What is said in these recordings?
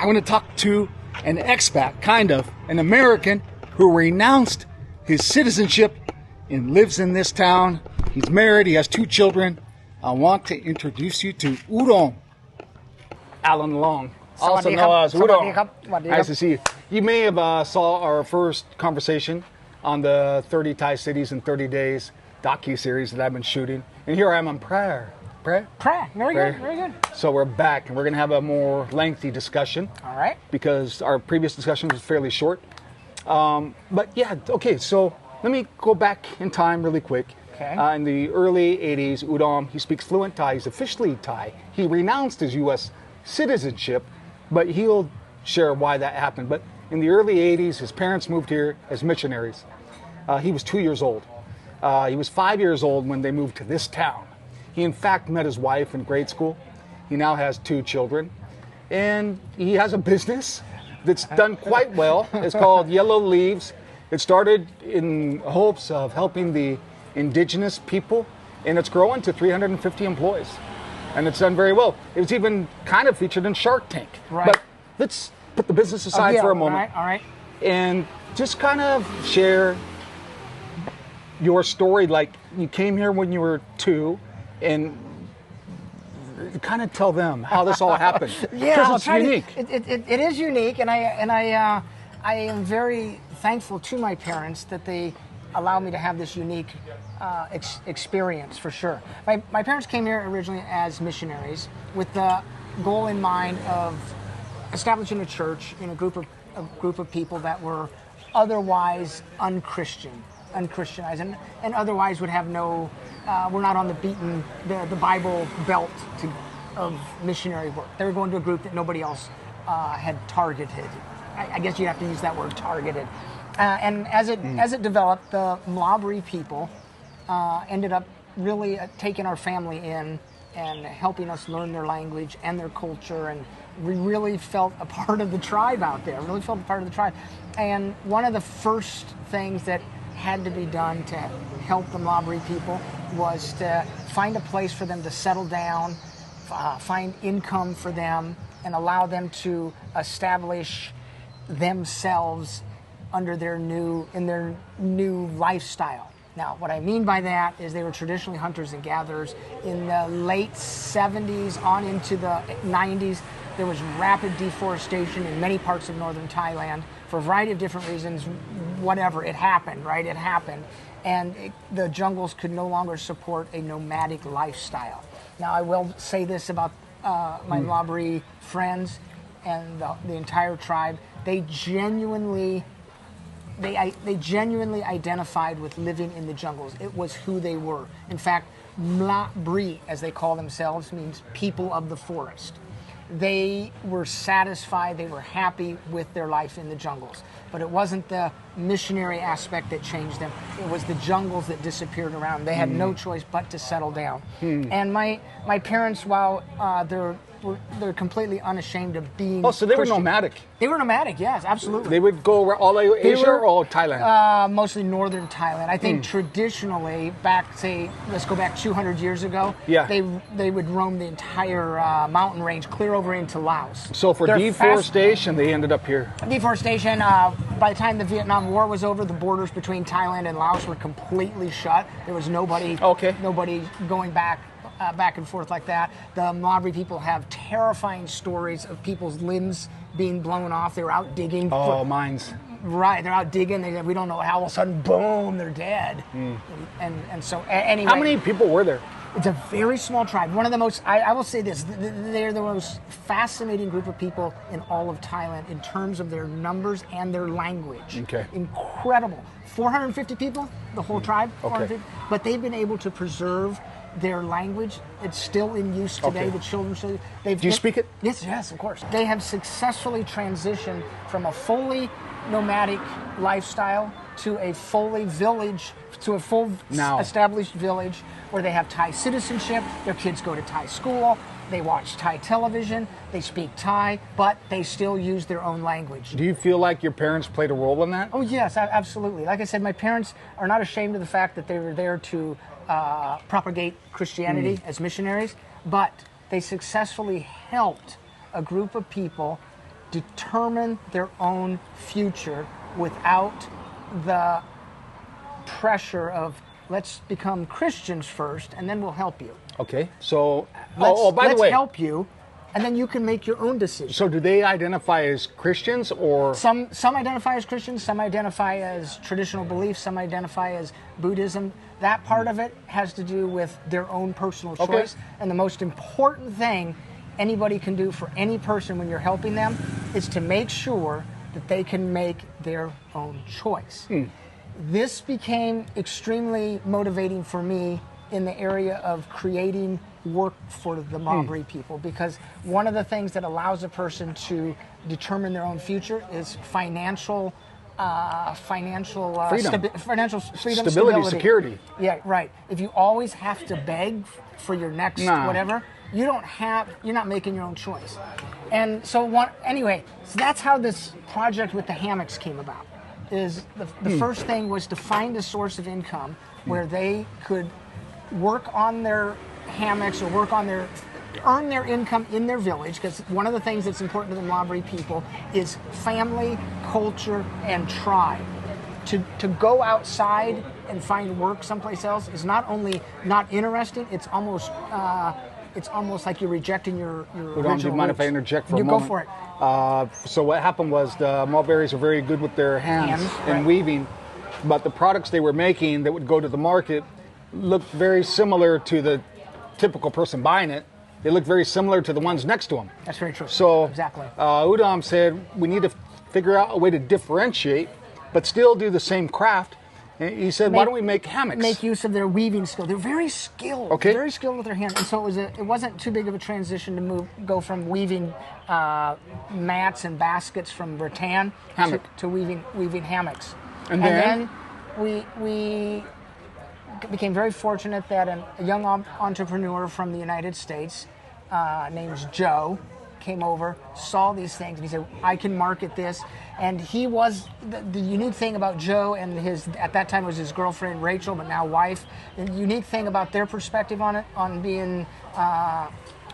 I'm going to talk to an expat, kind of, an American who renounced his citizenship and lives in this town. He's married, he has 2 children. I want to introduce you to Udom. Alan Long, also known as Udom. Nice to see you. You may have saw our first conversation on the 30 Thai cities in 30 days docu-series that I've been shooting. And here I am on Phrae. Phrae, very good, very good. So we're back, and we're going to have a more lengthy discussion. All right. Because our previous discussion was fairly short. But yeah, okay, so let me go back in time really quick. Okay. In the early 80s, Udom, he speaks fluent Thai, he's officially Thai. He renounced his U.S. citizenship, but he'll share why that happened. But in the early 80s, his parents moved here as missionaries. He was 2 years old. He was 5 years old when they moved to this town. He, in fact, met his wife in grade school. He now has 2 children. And he has a business that's done quite well. It's called Yellow Leaves. It started in hopes of helping the indigenous people, and it's growing to 350 employees. And it's done very well. It was even kind of featured in Shark Tank. Right. But let's put the business aside for a moment. All right. And just kind of share your story, like you came here when you were 2, and kind of tell them how this all happened. Yeah, because it's unique. It is unique, and I am very thankful to my parents that they allow me to have this unique experience, for sure. My parents came here originally as missionaries with the goal in mind of establishing a church in a group of people that were otherwise unchristianized, and otherwise would have no, we're not on the Bible belt of missionary work. They were going to a group that nobody else had targeted. I guess you have to use that word, targeted. And as it developed, the Mlabri people ended up really taking our family in and helping us learn their language and their culture, and we really felt a part of the tribe out there. Really felt a part of the tribe. And one of the first things that had to be done to help the Mlabri people was to find a place for them to settle down, find income for them, and allow them to establish themselves under their new lifestyle. Now, what I mean by that is they were traditionally hunters and gatherers. In the late 70s on into the 90s, there was rapid deforestation in many parts of northern Thailand for a variety of different reasons. Whatever, it happened, right? It happened. And the jungles could no longer support a nomadic lifestyle. Now, I will say this about my Mlabri friends and the entire tribe. They genuinely identified with living in the jungles. It was who they were. In fact, Mlabri, as they call themselves, means people of the forest. They were satisfied, they were happy with their life in the jungles. But it wasn't the missionary aspect that changed them. It was the jungles that disappeared around. They had no choice but to settle down. And my parents, while they're completely unashamed of being so they Christian. were nomadic. They were nomadic, yes, absolutely. They would go all over Asia or all Thailand? Mostly northern Thailand. I think traditionally, let's go back 200 years ago, they would roam the entire mountain range, clear over into Laos. So for deforestation, they ended up here. Deforestation, by the time the Vietnam War was over, the borders between Thailand and Laos were completely shut. There was nobody going back and forth like that. The Mlabri people have terrifying stories of people's limbs being blown off. They were out digging. Mines. Right, they're out digging. We don't know how all of a sudden, boom, they're dead. And so, anyway. How many people were there? It's a very small tribe. One of the most, I will say this, they're the most fascinating group of people in all of Thailand in terms of their numbers and their language. Okay. Incredible. 450 people, the whole tribe. Okay. But they've been able to preserve their language. It's still in use today. Okay. The children still. Do you speak it? Yes, of course. They have successfully transitioned from a fully nomadic lifestyle to a full established village where they have Thai citizenship. Their kids go to Thai school. They watch Thai television. They speak Thai, but they still use their own language. Do you feel like your parents played a role in that? Oh, yes, absolutely. Like I said, my parents are not ashamed of the fact that they were there to propagate Christianity as missionaries, but they successfully helped a group of people determine their own future without the pressure of let's become Christians first and then we'll help you. Okay. So, Let's by the way, help you, and then you can make your own decision. so do they identify as Christians or? Some identify as Christians, some identify as traditional beliefs, some identify as Buddhism. That part of it has to do with their own personal choice. And the most important thing anybody can do for any person when you're helping them is to make sure that they can make their own choice. This became extremely motivating for me in the area of creating work for the Mlabri people, because one of the things that allows a person to determine their own future is financial Freedom. Financial freedom, Stability, security. Yeah, right. If you always have to beg for your next whatever, you're not making your own choice. And so so that's how this project with the hammocks came about. Is the first thing was to find a source of income where they could work on their hammocks or earn their income in their village, because one of the things that's important to the Mlabri people is family, culture, and tribe. To go outside and find work someplace else is not only not interesting, it's almost like you're rejecting your original Do you mind if I interject for a You moment? go for it. So what happened was the Mulberries are very good with their hands and weaving, but the products they were making that would go to the market looked very similar to the typical person buying it. They looked very similar to the ones next to them. That's very true. So exactly. Udom said we need to figure out a way to differentiate, but still do the same craft. And he said, why don't we make hammocks? Make use of their weaving skill. They're very skilled. Okay. Very skilled with their hands. And so it wasn't too big of a transition to go from weaving mats and baskets from rattan to weaving hammocks. And then we became very fortunate that a young entrepreneur from the United States named Joe came over, saw these things, and he said, I can market this. And he was, the unique thing about Joe and at that time was his girlfriend Rachel, but now wife, the unique thing about their perspective on it, on being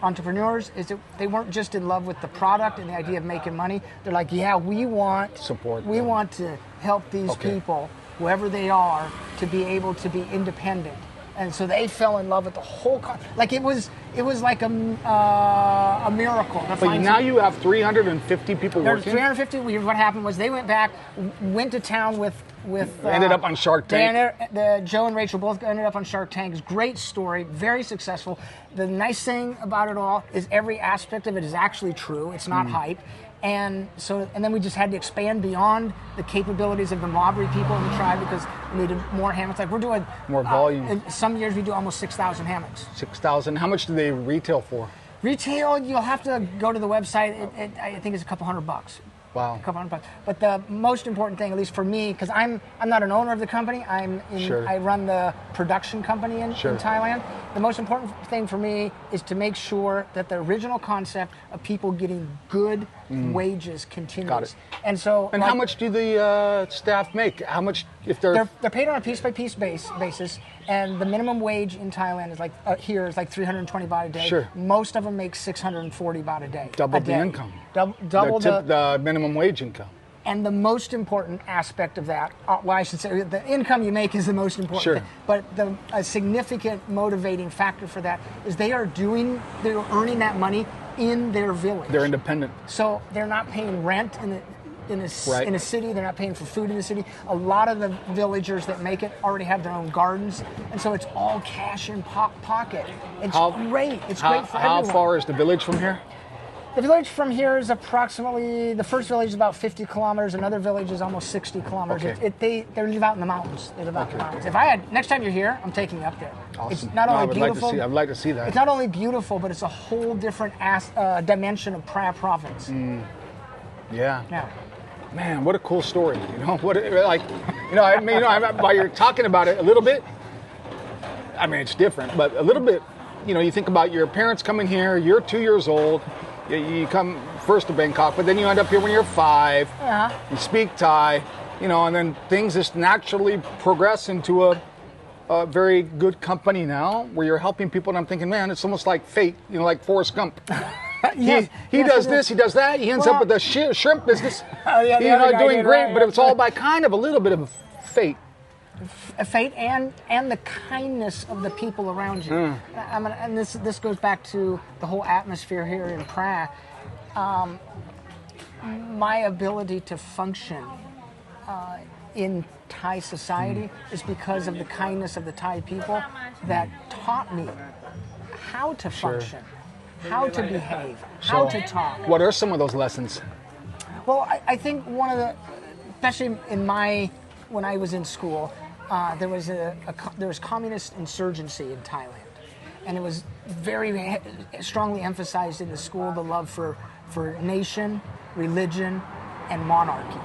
entrepreneurs, is that they weren't just in love with the product and the idea of making money. They're like, yeah, we want to help these people, whoever they are, to be able to be independent. And so they fell in love with the whole like it was like a miracle. But now you have 350 people There's working. 350. What happened was they went back, went to town with ended up on Shark Tank. Joe and Rachel both ended up on Shark Tank. It's a great story, very successful. The nice thing about it all is every aspect of it is actually true. It's not hype. And then we just had to expand beyond the capabilities of the Mlabri people in the tribe, because we needed more hammocks. Like we're doing more volume. In some years we do almost 6,000 hammocks. 6,000. How much do they retail for? Retail, you'll have to go to the website. I think it's a couple $100. Wow. A couple $100. But the most important thing, at least for me, because I'm not an owner of the company. I run the production company in Thailand. The most important thing for me is to make sure that the original concept of people getting good wages continues. Got it. And so, how much do the staff make? How much if they're paid on a piece by piece basis, and the minimum wage in Thailand is like here is like 320 baht a day. Sure. Most of them make 640 baht a day. Double the income. Double the minimum wage income. And the most important aspect of that, I should say, the income you make is the most important thing. But a significant motivating factor for that is they're earning that money in their village. They're independent. So they're not paying rent in a city. They're not paying for food in the city. A lot of the villagers that make it already have their own gardens, and so it's all cash in pocket. It's great. It's great for everyone. How far is the village from here? The village from here is approximately, the first village is about 50 kilometers. Another village is almost 60 kilometers. Okay. They live out in the mountains. They live out in the mountains. Next time you're here, I'm taking you up there. Awesome. It's not only beautiful. I'd like to see that. It's not only beautiful, but it's a whole different dimension of Phrae province. Yeah. Yeah. Man, what a cool story. While you're talking about it a little bit, I mean, it's different, but a little bit, you think about your parents coming here, you're 2 years old, you come first to Bangkok, but then you end up here when you're 5, you speak Thai, and then things just naturally progress into a very good company now where you're helping people, and I'm thinking, man, it's almost like fate, like Forrest Gump. he does this, he does that. He ends up with the shrimp business. Oh, yeah, He's not doing great, but it's all by kind of a little bit of fate. Fate and the kindness of the people around you. And this goes back to the whole atmosphere here in Phrae. My ability to function in Thai society is because of the kindness of the Thai people that taught me how to function, how to behave, how to talk. What are some of those lessons? Well, I think one of the, especially when I was in school, there was communist insurgency in Thailand, and it was very strongly emphasized in the school the love for nation, religion, and monarchy,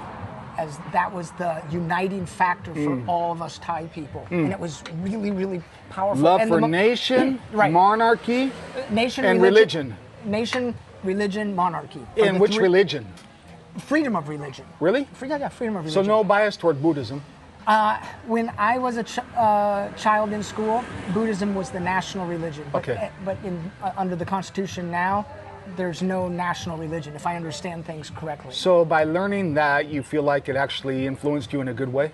as that was the uniting factor for all of us Thai people, and it was really, really powerful. Love and for nation, right. monarchy, nation, and religion. Nation, religion, monarchy. In which religion? Freedom of religion. Really? Freedom of religion. So no bias toward Buddhism? When I was a child in school, Buddhism was the national religion. But, okay. But under the Constitution now, there's no national religion, if I understand things correctly. So by learning that, you feel like it actually influenced you in a good way?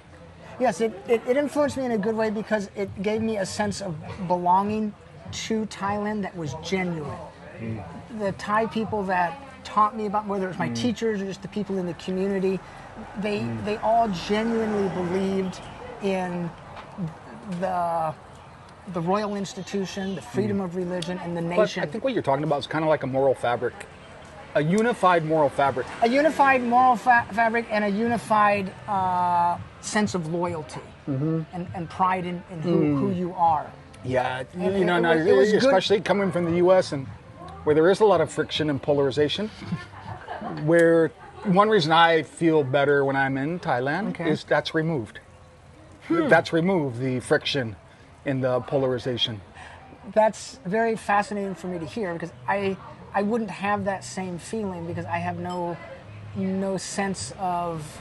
Yes, it influenced me in a good way because it gave me a sense of belonging to Thailand that was genuine. The Thai people that taught me about, whether it was my teachers or just the people in the community, they all genuinely believed in the royal institution, the freedom of religion, and the nation. But I think what you're talking about is kind of like a moral fabric, a unified moral fabric. A unified moral fabric and a unified sense of loyalty and pride in who you are. Yeah, it was especially good. Coming from the U.S. and where there is a lot of friction and polarization, where one reason I feel better when I'm in Thailand is that's removed. That's removed, the friction and the polarization. That's very fascinating for me to hear because I wouldn't have that same feeling because I have no sense of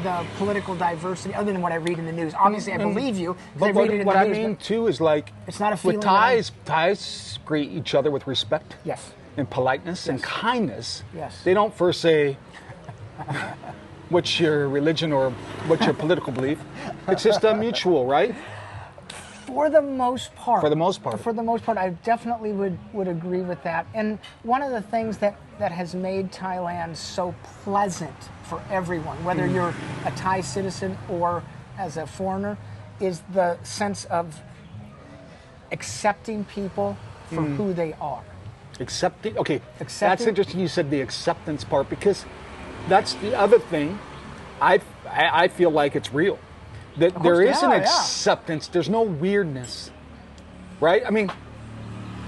the political diversity other than what I read in the news. Obviously, I believe you. But what I mean too is like it's not a feeling. With Thais greet each other with respect. Yes. And politeness and kindness. Yes. They don't first say, what's your religion or what's your political belief? It's just a mutual, right? For the most part. For the most part. For the most part, I definitely would agree with that. And one of the things that has made Thailand so pleasant for everyone, whether you're a Thai citizen or as a foreigner, is the sense of accepting people for who they are. Accepting? Okay, that's interesting you said the acceptance part because that's the other thing. I feel like it's real. That there is an acceptance. There's no weirdness, right? I mean,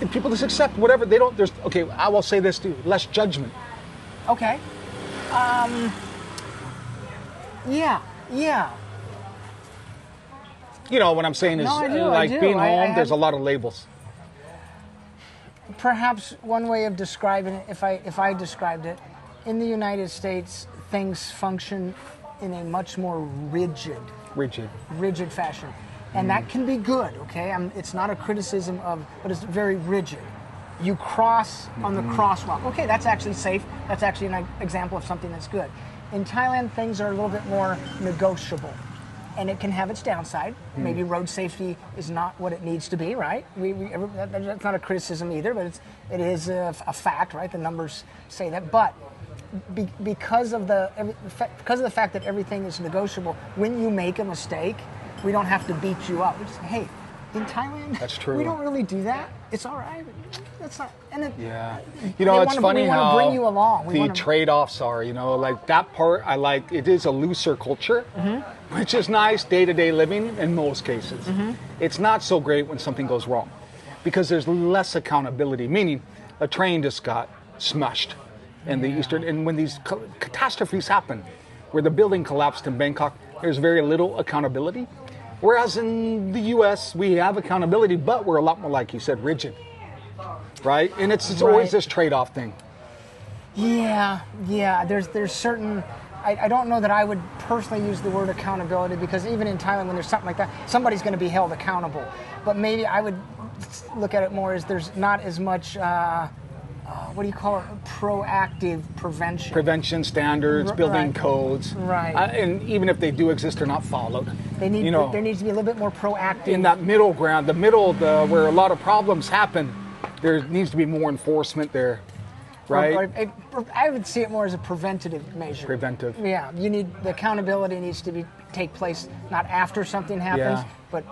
if people just accept whatever they don't. I will say this too: less judgment. Okay. Yeah. You know what I'm saying is I do. Being home. There's a lot of labels. Perhaps one way of describing it, if I described it, in the United States, things function in a much more rigid fashion, and that can be good. Okay, it's not a criticism but it's very rigid. You cross on the crosswalk. Okay, that's actually safe. That's actually an example of something that's good. In Thailand, things are a little bit more negotiable, and it can have its downside. Maybe road safety is not what it needs to be, right? That's not a criticism either, but it is a fact, right? The numbers say that. But because of the fact that everything is negotiable, when you make a mistake, we don't have to beat you up. We just say, hey, in Thailand, that's true. We don't really do that. It's all right. That's not. And it's funny how bring you along. the trade-offs are. Like that part, I like. It is a looser culture, which is nice day-to-day living in most cases. It's not so great when something goes wrong, because there's less accountability. Meaning, a train just got smashed in the eastern, and when these catastrophes happen, where the building collapsed in Bangkok, there's very little accountability. Whereas in the U.S., we have accountability, but we're a lot more, like you said, rigid, right? And it's always this trade-off thing. Yeah. There's certain. I don't know that I would personally use the word accountability because even in Thailand, when there's something like that, somebody's going to be held accountable. But maybe I would look at it more as there's not as much what do you call it? Proactive prevention. Prevention standards, building Right. codes. Right. And even if they do exist, they're not followed. They need. You know, There needs to be a little bit more proactive. in that middle ground, where a lot of problems happen, there needs to be more enforcement there, right? I would see it more as a preventative measure. Preventive. Yeah, the accountability needs to take place not after something happens, Yeah. but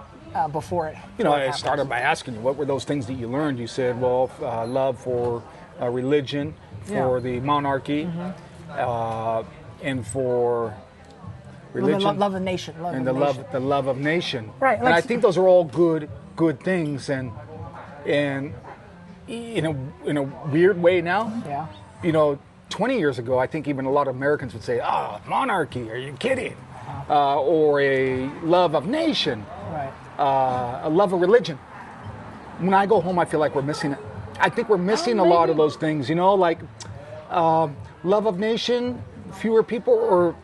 before it. You know, before it I happens. started by asking you, what were those things that you learned? You said, well, love for religion, for the monarchy, and for religion, love of nation, and the love of nation. Right, And I think those are all good things, and in a weird way now. Yeah. You know, 20 years ago, I think even a lot of Americans would say, "Oh, monarchy? Are you kidding?" Or a love of nation, Right. a love of religion. When I go home, I feel like we're missing it. I think we're missing a lot of those things. You know, like love of nation, fewer people, or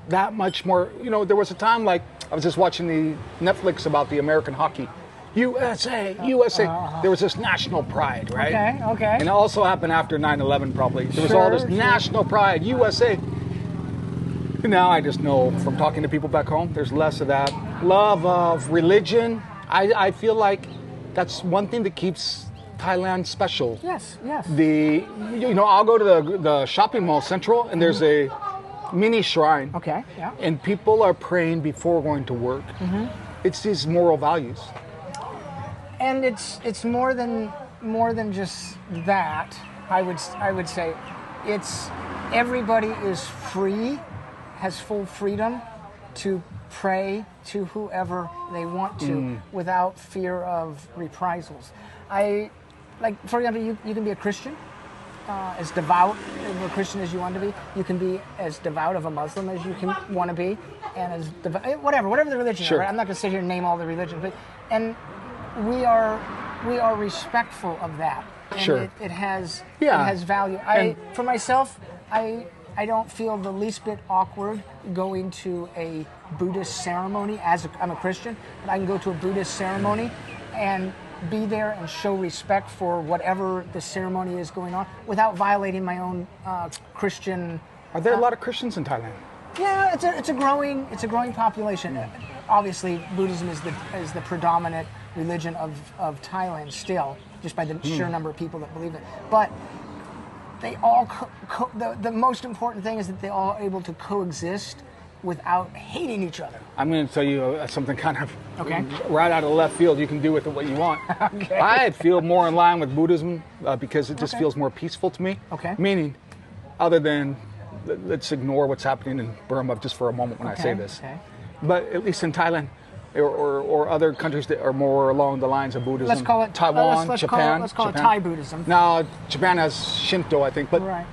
that much more. You know, there was a time, like I was just watching the Netflix about the American hockey. USA, USA. There was this national pride, right? Okay. And it also happened after 9/11 probably. There was all this Sure. national pride, USA. And now I just know from talking to people back home, there's less of that. Love of religion. I feel like that's one thing that keeps Thailand special. Yes. I'll go to the shopping mall Central, and there's a mini shrine. Okay. Yeah. And people are praying before going to work. It's these moral values. And it's more than just that. I would say it's everybody is free, has full freedom to pray to whoever they want to without fear of reprisals. For example, you can be a Christian, as devout of a Christian as you want to be. You can be as devout of a Muslim as you can want to be, and as whatever the religion. Sure. Right? I'm not going to sit here and name all the religions, but we are respectful of that. And Sure. it has value. And- For myself, I don't feel the least bit awkward going to a Buddhist ceremony. I'm a Christian, but I can go to a Buddhist ceremony and be there and show respect for whatever the ceremony is going on without violating my own Christian. Are there a lot of Christians in Thailand? Yeah, it's a growing population. Obviously, Buddhism is the predominant religion of Thailand still, just by the sheer number of people that believe it. But they all the most important thing is that they all are able to coexist without hating each other. I'm going to tell you something kind of Okay. right out of left field. You can do with it what you want. Okay. I feel more in line with Buddhism because it just feels more peaceful to me. Okay. Meaning, other than, let's ignore what's happening in Burma just for a moment when I say this. Okay. But at least in Thailand or other countries that are more along the lines of Buddhism. Let's call it Taiwan, let's Japan. call it Thai Buddhism. Now, Japan has Shinto, I think, but Right.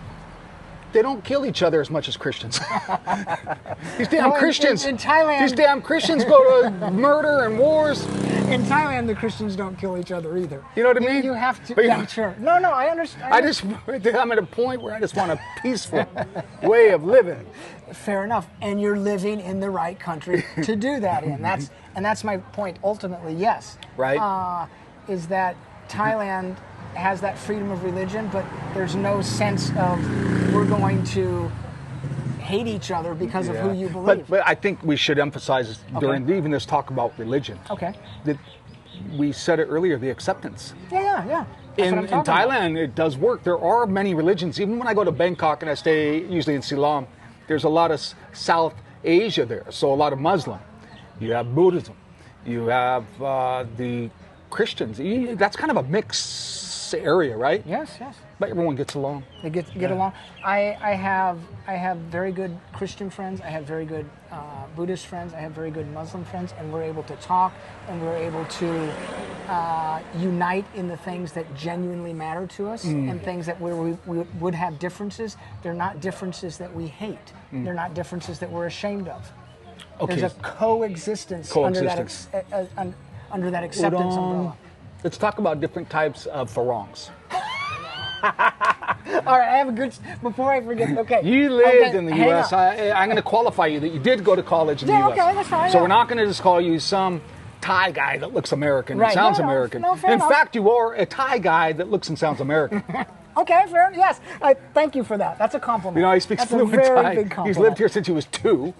they don't kill each other as much as Christians. These damn No, Christians. in Thailand- These damn Christians go to murder and wars. In Thailand, the Christians don't kill each other either. You know what I mean? You have to. But, Yeah, sure. No, I understand. I'm at a point where I just want a peaceful way of living. Fair enough. And you're living in the right country to do that in. That's my point. Ultimately, yes. Right. Is that Thailand has that freedom of religion, but there's no sense of we're going to hate each other because of who you believe. But I think we should emphasize during even this talk about religion. Okay. That we said it earlier, the acceptance. Yeah. That's In what I'm talking Thailand, it does work. There are many religions. Even when I go to Bangkok and I stay usually in Ceylon, there's a lot of South Asia there. So a lot of Muslim. You have Buddhism. You have the Christians. That's kind of a mixed area, right? Yes. But everyone gets along. They get along. I have very good Christian friends. I have very good Buddhist friends. I have very good Muslim friends, and we're able to talk, and we're able to unite in the things that genuinely matter to us, and things that where we would have differences. They're not differences that we hate. They're not differences that we're ashamed of. Okay. There's a coexistence. Under that acceptance Udom. umbrella. Let's talk about different types of pharongs. All right, I have a good. Before I forget, okay. You lived Okay, in the hang U.S. on. I'm going to qualify you that you did go to college in the Yeah, U.S. okay, that's fine, So yeah. we're not going to just call you some Thai guy that looks American Right. and sounds No, American. fair In enough. fact, you are a Thai guy that looks and sounds American. Okay, fair. Yes, thank you for that. That's a compliment. You know, he speaks That's fluent a very Thai. big compliment. He's lived here since he was 2.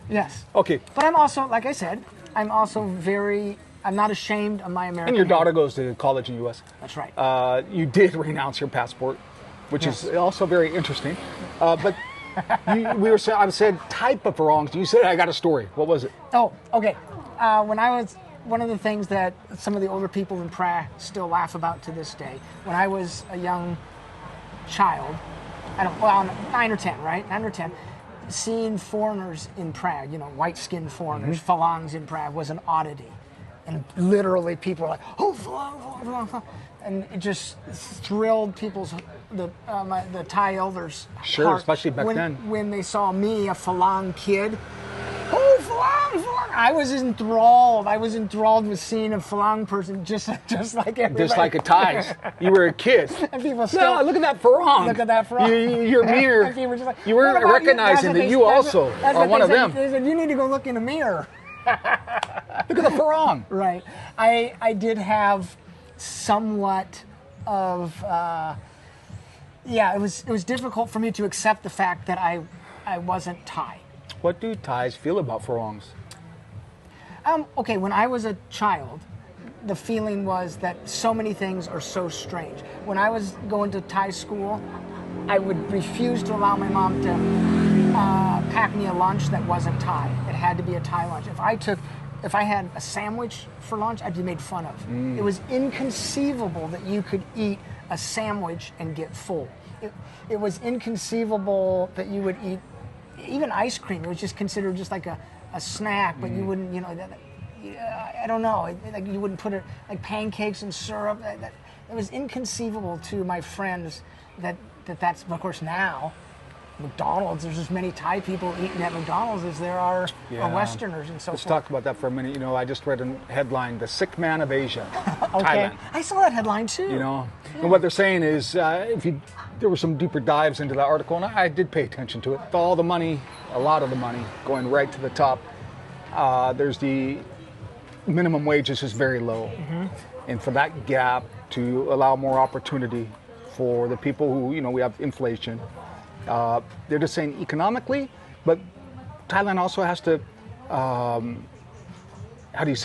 Yes. Okay. But I'm also, like I said, I'm not ashamed of my American. And your daughter heritage. goes to college in the U.S. That's right. You did renounce your passport, which Yes. is also very interesting. But I said type of wrongs. You said I got a story. What was it? Oh, okay. One of the things that some of the older people in Phrae still laugh about to this day, when I was a young child, 9 or 10, right? 9 or 10, seeing foreigners in Phrae, white-skinned foreigners, Phalangs in Phrae, was an oddity. And literally people were like, oh, Phalang, Phalang. And it just thrilled the Thai elders' Sure, heart especially back then. when they saw me, a Phalang kid. Oh, Phalang, Phalang! I was enthralled with seeing a Phalang person just like everybody. Just like a Thai. You were a kid. And people still No, look at that Pharang. look at that Pharang. You're mere. And people were just like, You "What weren't about you?" recognizing That's what that you also that's are what one they of said. them. They said, you need to go look in the mirror. Look at the Pharang. Right. I did have somewhat of it was difficult for me to accept the fact that I wasn't Thai. What do Thais feel about Pharangs? Okay, when I was a child, the feeling was that so many things are so strange. When I was going to Thai school, I would refuse to allow my mom to pack me a lunch that wasn't Thai. It had to be a Thai lunch. If I had a sandwich for lunch, I'd be made fun of. It was inconceivable that you could eat a sandwich and get full. It was inconceivable that you would eat even ice cream. It was just considered just like a snack, but you wouldn't, I don't know, like you wouldn't put it like pancakes and syrup. It was inconceivable to my friends that's, of course, now. McDonald's, there's as many Thai people eating at McDonald's as there are Westerners and so Let's forth. talk about that for a minute. I just read a headline, The Sick Man of Asia, Okay. Thailand. I saw that headline too. And what they're saying is, there were some deeper dives into that article, and I did pay attention to it. All the money, a lot of the money, going right to the top. There's the minimum wages is very low, and for that gap to allow more opportunity for the people who, we have inflation. They're just saying economically, but Thailand also has to,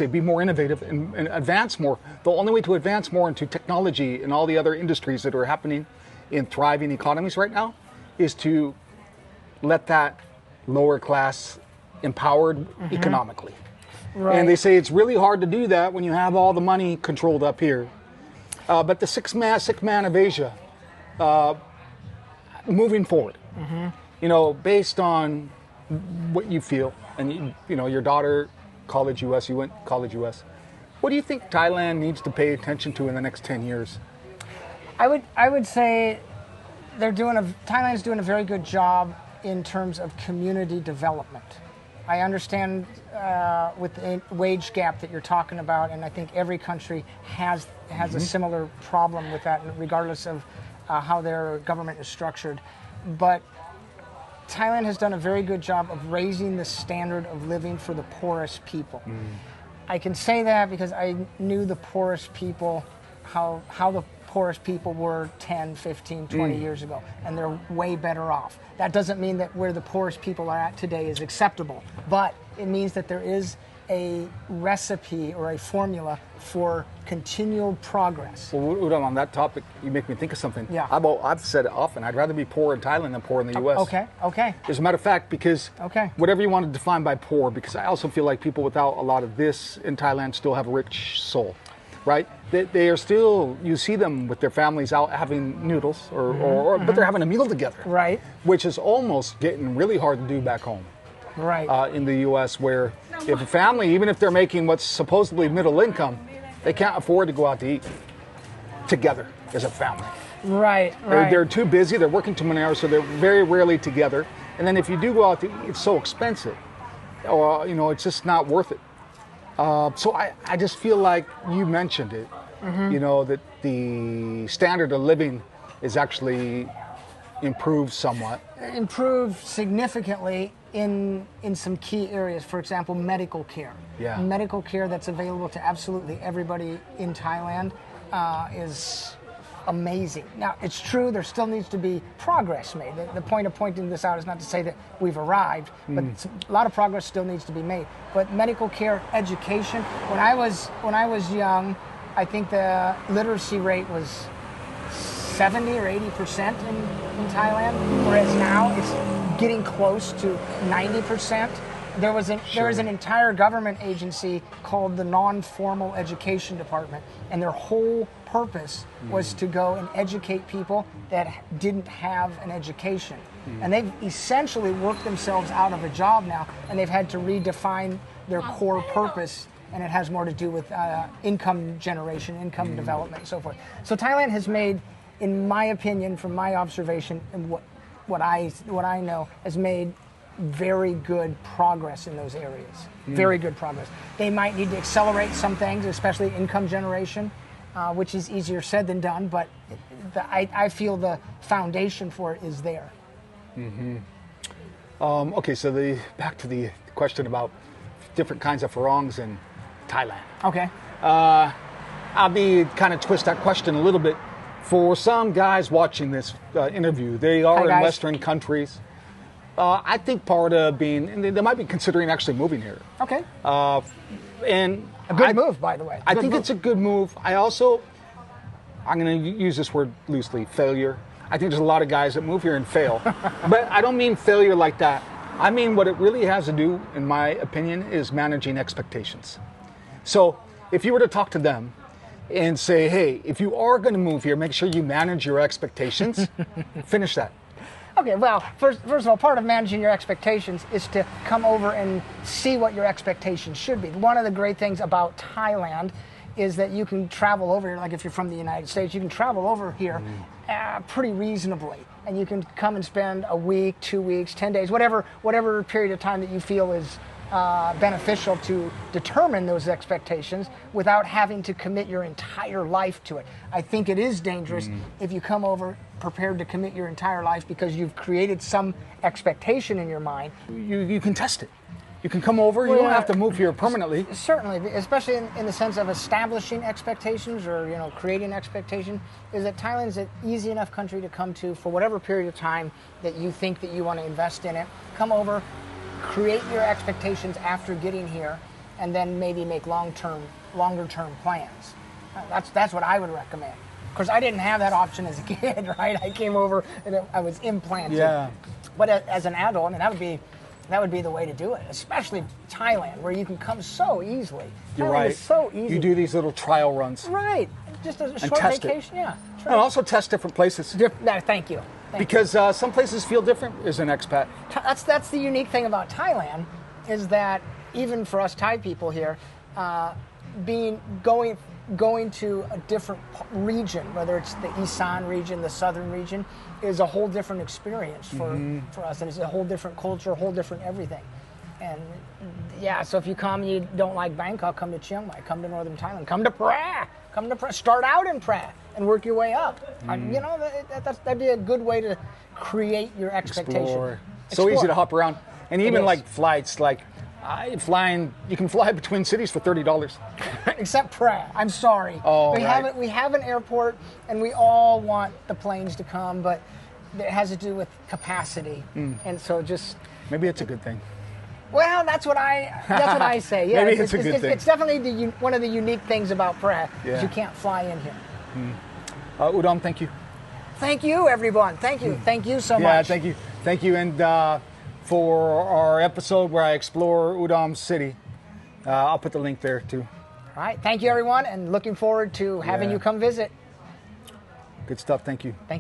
be more innovative and advance more. The only way to advance more into technology and all the other industries that are happening in thriving economies right now is to let that lower class empowered economically. Right. And they say it's really hard to do that when you have all the money controlled up here. But the sick man of Asia, moving forward, based on what you feel, and your daughter, college US, you went college US. What do you think Thailand needs to pay attention to in the next 10 years? I would say Thailand's doing a very good job in terms of community development. I understand with the wage gap that you're talking about, and I think every country has a similar problem with that, regardless of how their government is structured. But Thailand has done a very good job of raising the standard of living for the poorest people. I can say that because I knew the poorest people, how the poorest people were 10, 15, 20 years ago, and they're way better off. That doesn't mean that where the poorest people are at today is acceptable, but it means that there is a recipe or a formula for continual progress. Well, Udom, on that topic, you make me think of something. Yeah. I've said it often, I'd rather be poor in Thailand than poor in the US. Okay. As a matter of fact, because Okay. whatever you want to define by poor, because I also feel like people without a lot of this in Thailand still have a rich soul, right? They are still, you see them with their families out having noodles, but they're having a meal together. Right. Which is almost getting really hard to do back home. Right. In the U.S., where if a family, even if they're making what's supposedly middle income, they can't afford to go out to eat together as a family. Right. They're too busy, they're working too many hours, so they're very rarely together. And then if you do go out to eat, it's so expensive, or it's just not worth it. So I just feel like you mentioned it, that the standard of living is actually improved somewhat. Improved significantly in some key areas. For example, medical care. Yeah. Medical care that's available to absolutely everybody in Thailand is amazing. Now, it's true there still needs to be progress made. The point of pointing this out is not to say that we've arrived, but a lot of progress still needs to be made. But medical care, education. When I was young, I think the literacy rate was 70 or 80% in Thailand, whereas now it's getting close to 90%. There was an entire government agency called the Non-Formal Education Department, and their whole purpose was to go and educate people that didn't have an education. And they've essentially worked themselves out of a job now, and they've had to redefine their core purpose, and it has more to do with income generation, income development, and so forth. So Thailand has made, in my opinion, from my observation and what I know, has made very good progress in those areas. Very good progress. They might need to accelerate some things, especially income generation, which is easier said than done, but I feel the foundation for it is there. Okay, so back to the question about different kinds of Phrae in Thailand. Okay. I'll kind of twist that question a little bit. For some guys watching this interview, they are in Western countries. I think part of being, they might be considering actually moving here. Okay. And a good move, by the way. I think it's a good move. I'm going to use this word loosely, failure. I think there's a lot of guys that move here and fail. But I don't mean failure like that. I mean what it really has to do, in my opinion, is managing expectations. So if you were to talk to them and say, hey, if you are going to move here, make sure you manage your expectations, finish that. Okay, well, first of all, part of managing your expectations is to come over and see what your expectations should be. One of the great things about Thailand is that you can travel over here, like if you're from the United States, you can travel over here pretty reasonably. And you can come and spend a week, 2 weeks, 10 days, whatever period of time that you feel is beneficial to determine those expectations without having to commit your entire life to it. I think it is dangerous if you come over prepared to commit your entire life because you've created some expectation in your mind. You can test it. You can come over. You don't have to move here permanently. Certainly, especially in the sense of establishing expectations or creating expectation, is that Thailand is an easy enough country to come to for whatever period of time that you think that you want to invest in it. Come over, create your expectations after getting here, and then maybe make longer term plans. That's what I would recommend. Of course, I didn't have that option as a kid, right? I came over and I was implanted. Yeah. But as an adult, I mean, that would be the way to do it, especially Thailand, where you can come so easily. You're right. It's so easy. You do these little trial runs. Right. Just a short vacation. Yeah. And also test different places. Thank you. Because some places feel different as an expat. That's the unique thing about Thailand, is that even for us Thai people here, going to a different region, whether it's the Isan region, the southern region, is a whole different experience for us, and it's a whole different culture, a whole different everything. And yeah, so if you come and you don't like Bangkok, come to Chiang Mai, come to northern Thailand, come to Phrae, start out in Phrae and work your way up. That'd be a good way to create your expectation. Explore. So easy to hop around, and even like flights, like you can fly between cities for $30. Except Phrae. I'm sorry. Oh, we have an airport, and we all want the planes to come, but it has to do with capacity, and so just maybe it's a good thing. Well, that's what I say. Yeah, maybe it's a good thing. It's definitely one of the unique things about Phrae is you can't fly in here. Udom, thank you. Thank you, everyone. Thank you. Thank you so much. Yeah, thank you. And for our episode where I explore Udom City, I'll put the link there too. All right. Thank you, everyone, and looking forward to having you come visit. Good stuff. Thank you. Thank you.